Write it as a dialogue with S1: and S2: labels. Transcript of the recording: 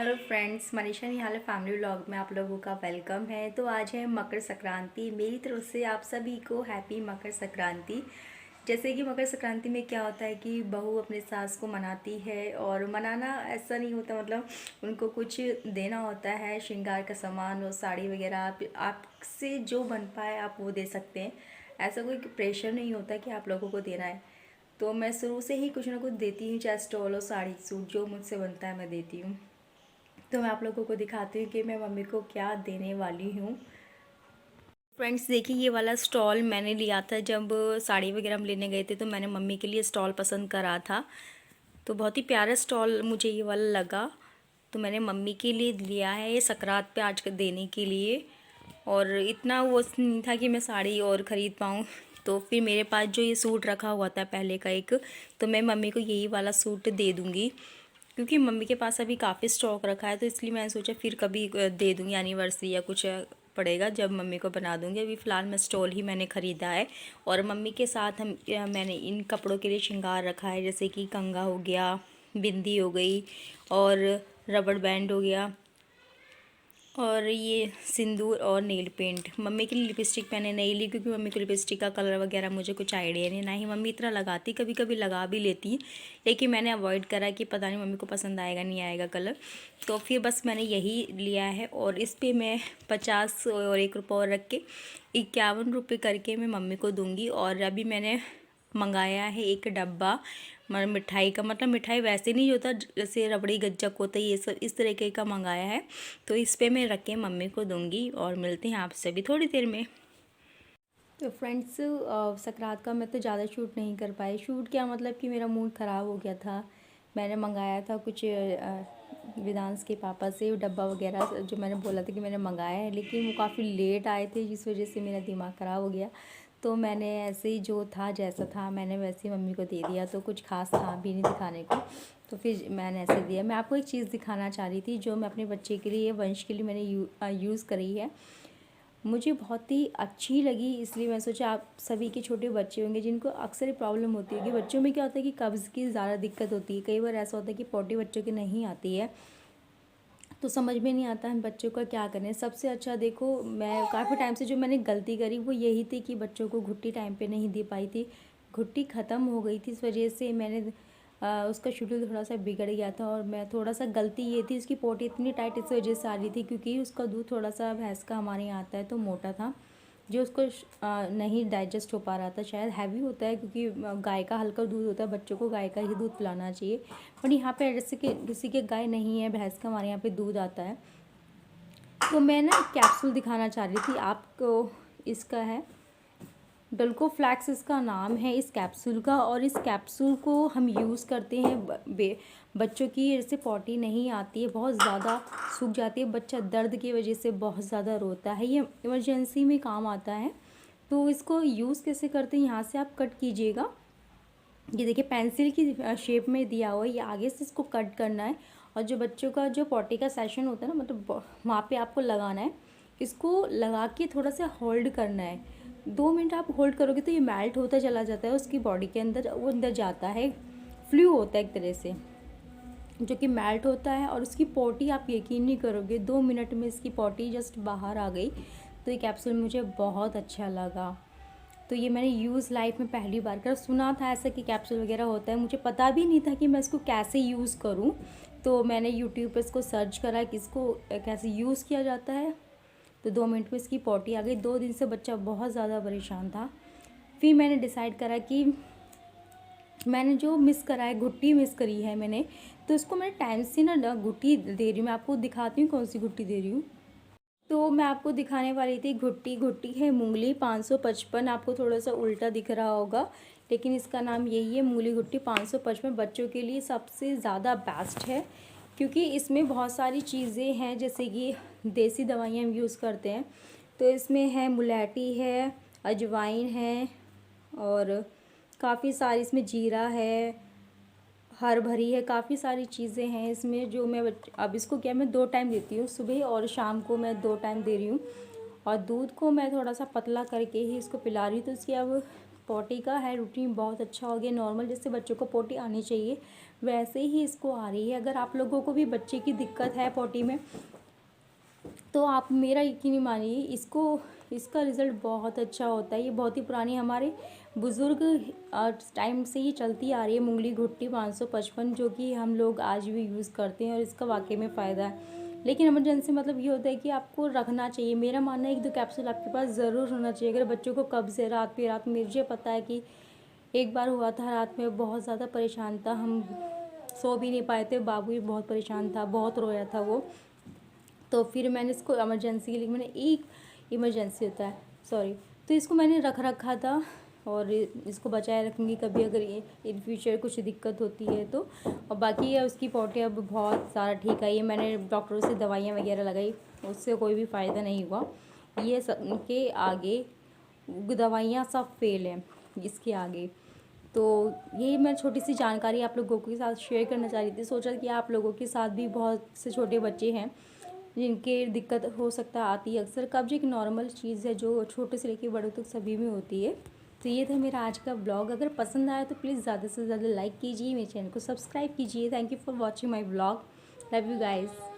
S1: Hello friends, Manisha निहाल family vlog में आप लोगों का वेलकम है। तो आज है मकर संक्रांति। मेरी तरफ से आप सभी को हैप्पी मकर संक्रांति। जैसे कि मकर संक्रांति में क्या होता है कि बहू अपने सास को मनाती है, और मनाना ऐसा नहीं होता, मतलब उनको कुछ देना होता है, श्रृंगार का सामान और साड़ी वगैरह। आपसे जो बन पाए आप वो दे सकते हैं। ऐसा कोई प्रेशर नहीं होता कि आप लोगों को देना है। तो मैं शुरू से ही कुछ ना कुछ देती हूँ, चाहे स्टॉल और साड़ी सूट जो मुझसे बनता है मैं देती हूँ। तो मैं आप लोगों को दिखाती हूँ कि मैं मम्मी को क्या देने वाली हूँ। फ्रेंड्स देखिए, ये वाला स्टॉल मैंने लिया था जब साड़ी वगैरह हम लेने गए थे, तो मैंने मम्मी के लिए स्टॉल पसंद करा था। तो बहुत ही प्यारा स्टॉल मुझे ये वाला लगा, तो मैंने मम्मी के लिए लिया है ये सकरात पे आज देने के लिए। और इतना वो नहीं था कि मैं साड़ी और ख़रीद पाऊँ, तो फिर मेरे पास जो ये सूट रखा हुआ था पहले का एक, तो मैं मम्मी को यही वाला सूट दे दूँगी, क्योंकि मम्मी के पास अभी काफ़ी स्टॉक रखा है। तो इसलिए मैंने सोचा फिर कभी दे दूँगी, एनिवर्सरी या कुछ पड़ेगा जब मम्मी को बना दूँगी। अभी फ़िलहाल मैं स्टॉल ही मैंने ख़रीदा है। और मम्मी के साथ मैंने इन कपड़ों के लिए श्रृंगार रखा है, जैसे कि कंघा हो गया, बिंदी हो गई और रबड़ बैंड हो गया, और ये सिंदूर और नेल पेंट। मम्मी के लिए लिपस्टिक मैंने नहीं ली, क्योंकि मम्मी को लिपस्टिक का कलर वगैरह मुझे कुछ आइडिया नहीं, ना ही मम्मी इतना लगाती, कभी कभी लगा भी लेती, लेकिन मैंने अवॉइड करा कि पता नहीं मम्मी को पसंद आएगा नहीं आएगा कलर। तो फिर बस मैंने यही लिया है, और इस पर मैं 50 और 1 रुपये और रख के 51 रुपये करके मैं मम्मी को दूँगी। और अभी मैंने मंगाया है एक डब्बा मिठाई का, मतलब मिठाई वैसे नहीं होता जैसे रबड़ी गज्जक होता है, ये सब इस तरीके का मंगाया है। तो इस पे मैं रख के मम्मी को दूंगी, और मिलते हैं आपसे भी थोड़ी देर में। तो फ्रेंड्स, सकरात का मैं तो ज़्यादा शूट नहीं कर पाई। शूट क्या, मतलब कि मेरा मूड ख़राब हो गया था। मैंने मंगाया था कुछ वेदांश के पापा से डब्बा वगैरह, जो मैंने बोला था कि मैंने मंगाया है, लेकिन वो काफ़ी लेट आए थे, जिस वजह से मेरा दिमाग ख़राब हो गया। तो मैंने ऐसे ही जो था जैसा था मैंने वैसे ही मम्मी को दे दिया, तो कुछ खास था भी नहीं दिखाने को। तो फिर मैंने ऐसे दिया। मैं आपको एक चीज़ दिखाना चाह रही थी जो मैं अपने बच्चे के लिए, वंश के लिए मैंने यूज़ करी है। मुझे बहुत ही अच्छी लगी, इसलिए मैं सोचा आप सभी के छोटे बच्चे होंगे जिनको अक्सर ये प्रॉब्लम होती है कि बच्चों में क्या होता है कि कब्ज़ की ज़्यादा दिक्कत होती है। कई बार ऐसा होता है कि पॉटी बच्चों की नहीं आती है, तो समझ में नहीं आता हम बच्चों का क्या करें। सबसे अच्छा देखो, मैं काफ़ी टाइम से जो मैंने गलती करी वो यही थी कि बच्चों को घुट्टी टाइम पे नहीं दे पाई थी। घुट्टी ख़त्म हो गई थी, इस वजह से मैंने उसका शेड्यूल थोड़ा सा बिगड़ गया था। और मैं थोड़ा सा गलती ये थी, उसकी पोटी इतनी टाइट इस वजह से आ रही थी क्योंकि उसका दूध थोड़ा सा भैंस का हमारे यहाँ आता है तो मोटा था, जो उसको नहीं डाइजेस्ट हो पा रहा था। शायद हैवी होता है क्योंकि गाय का हल्का दूध होता है, बच्चों को गाय का ही दूध पिलाना चाहिए। पर यहाँ पे जैसे कि किसी के गाय नहीं है, भैंस का हमारे यहाँ पे दूध आता है। तो मैं ना कैप्सूल दिखाना चाह रही थी आपको। इसका है डल्को फ्लैक्स, इसका नाम है इस कैप्सूल का। और इस कैप्सूल को हम यूज़ करते हैं बच्चों की जैसे पॉटी नहीं आती है, बहुत ज़्यादा सूख जाती है, बच्चा दर्द की वजह से बहुत ज़्यादा रोता है, ये इमरजेंसी में काम आता है। तो इसको यूज़ कैसे करते हैं, यहाँ से आप कट कीजिएगा। ये देखिए पेंसिल की शेप में दिया हुआ है, ये आगे से इसको कट करना है। और जो बच्चों का जो पॉटी का सेशन होता है ना, मतलब वहाँ पे आपको लगाना है। इसको लगा के थोड़ा सा होल्ड करना है। 2 मिनट आप होल्ड करोगे तो ये मेल्ट होता चला जाता है उसकी बॉडी के अंदर, वो अंदर जाता है। फ्लू होता है एक तरह से, जो कि मेल्ट होता है। और उसकी पॉटी आप यकीन नहीं करोगे, 2 मिनट में इसकी पॉटी जस्ट बाहर आ गई। तो ये कैप्सूल मुझे बहुत अच्छा लगा। तो ये मैंने यूज़ लाइफ में पहली बार कर, सुना था ऐसा कि कैप्सूल वगैरह होता है, मुझे पता भी नहीं था कि मैं इसको कैसे यूज़ करूँ। तो मैंने यूट्यूब पर इसको सर्च करा कि इसको कैसे यूज़ किया जाता है। तो 2 मिनट में इसकी पॉटी आ गई। 2 दिन से बच्चा बहुत ज़्यादा परेशान था। फिर मैंने डिसाइड करा कि मैंने जो मिस करा है, घुट्टी मिस करी है मैंने, तो इसको मैंने टाइम से ना घुट्टी दे रही हूँ। मैं आपको दिखाती हूँ कौन सी घुट्टी दे रही हूँ। तो मैं आपको दिखाने वाली थी घुट्टी है मूंगली 555। आपको थोड़ा सा उल्टा दिख रहा होगा, लेकिन इसका नाम यही है, मूंगली घुट्टी 555। बच्चों के लिए सबसे ज़्यादा बेस्ट है, क्योंकि इसमें बहुत सारी चीज़ें हैं, जैसे कि देसी दवाइयाँ हम यूज़ करते हैं। तो इसमें है मुलैठी है, अजवाइन है, और काफ़ी सारी इसमें जीरा है, हर भरी है, काफ़ी सारी चीज़ें हैं इसमें। जो मैं अब इसको क्या, मैं 2 टाइम देती हूँ, सुबह और शाम को मैं 2 टाइम दे रही हूँ। और दूध को मैं थोड़ा सा पतला करके ही इसको पिला रही हूँ। तो इसकी अब पोटी का है रूटीन बहुत अच्छा हो गया, नॉर्मल जैसे बच्चों को पोटी आनी चाहिए वैसे ही इसको आ रही है। अगर आप लोगों को भी बच्चे की दिक्कत है पॉटी में, तो आप मेरा यकीन नहीं मानिए, इसका रिज़ल्ट बहुत अच्छा होता है। ये बहुत ही पुरानी हमारे बुज़ुर्ग टाइम से ही चलती आ रही है मुंगली घुट्टी 555, जो कि हम लोग आज भी यूज़ करते हैं और इसका वाकई में फ़ायदा है। लेकिन इमरजेंसी मतलब ये होता है कि आपको रखना चाहिए। मेरा मानना है 1-2 कैप्सूल आपके पास ज़रूर होना चाहिए। अगर बच्चों को कब्ज़ है रात में, मुझे पता है कि एक बार हुआ था, रात में बहुत ज़्यादा परेशान था, हम सो भी नहीं पाए थे, बाबू भी बहुत परेशान था, बहुत रोया था वो। तो फिर मैंने इसको इमरजेंसी के लिए, मैंने एक इमरजेंसी होता है, सॉरी, तो इसको मैंने रख रखा था और इसको बचाए रखूँगी कभी अगर ये इन फ्यूचर कुछ दिक्कत होती है तो। और बाकी है उसकी पॉटी अब बहुत सारा ठीक है। ये मैंने डॉक्टरों से दवाइयाँ वगैरह लगाई, उससे कोई भी फ़ायदा नहीं हुआ। ये सब के आगे दवाइयाँ सब फेल हैं इसके आगे। तो यही मैं छोटी सी जानकारी आप लोगों के साथ शेयर करना चाह रही थी। सोचा कि आप लोगों के साथ भी बहुत से छोटे बच्चे हैं जिनके दिक्कत हो सकता है आती है अक्सर। कब्ज एक नॉर्मल चीज़ है जो छोटे से लेकर बड़ों तक सभी में होती है। तो ये था मेरा आज का ब्लॉग। अगर पसंद आया तो प्लीज़ ज़्यादा से ज़्यादा लाइक कीजिए, मेरे चैनल को सब्सक्राइब कीजिए। Thank you for watching my blog. Love you guys.